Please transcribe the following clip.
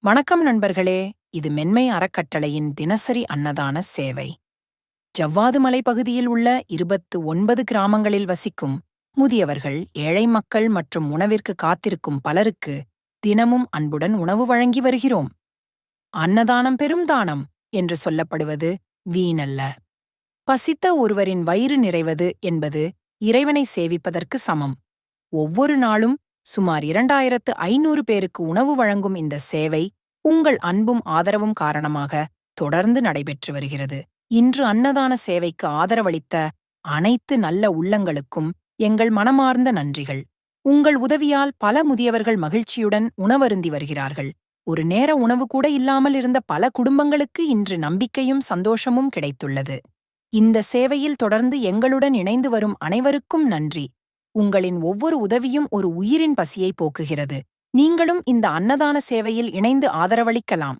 வணக்கம் நண்பர்களே. இது மென்மை அறக்கட்டளையின் தினசரி அன்னதான சேவை. ஜவ்வாது மலைப்பகுதியில் உள்ள 29 கிராமங்களில் வசிக்கும் முதியவர்கள், ஏழை மக்கள் மற்றும் உணவிற்கு காத்திருக்கும் பலருக்கு தினமும் அன்புடன் உணவு வழங்கி வருகிறோம். அன்னதானம் பெரும் தானம் என்று சொல்லப்படுவது வீணல்ல. பசித்த ஒருவரின் வயிறு நிறைவது என்பது இறைவனை சேவிப்பதற்கு சமம். ஒவ்வொரு நாளும் சுமார் 2500 பேருக்கு உணவு வழங்கும் இந்த சேவை உங்கள் அன்பும் ஆதரவும் காரணமாக தொடர்ந்து நடைபெற்று வருகிறது. இன்று அன்னதான சேவைக்கு ஆதரவளித்த அனைத்து நல்ல உள்ளங்களுக்கும் எங்கள் மனமார்ந்த நன்றிகள். உங்கள் உதவியால் பல முதியவர்கள் மகிழ்ச்சியுடன் உணவருந்தி வருகிறார்கள். ஒரு நேர உணவு கூட இல்லாமல் இருந்த பல குடும்பங்களுக்கு இன்று நம்பிக்கையும் சந்தோஷமும் கிடைத்துள்ளது. இந்த சேவையில் தொடர்ந்து எங்களுடன் இணைந்து வரும் அனைவருக்கும் நன்றி. உங்களின் ஒவ்வொரு உதவியும் ஒரு உயிரின் பசியை போக்குகிறது. நீங்களும் இந்த அன்னதான சேவையில் இணைந்து ஆதரவளிக்கலாம்.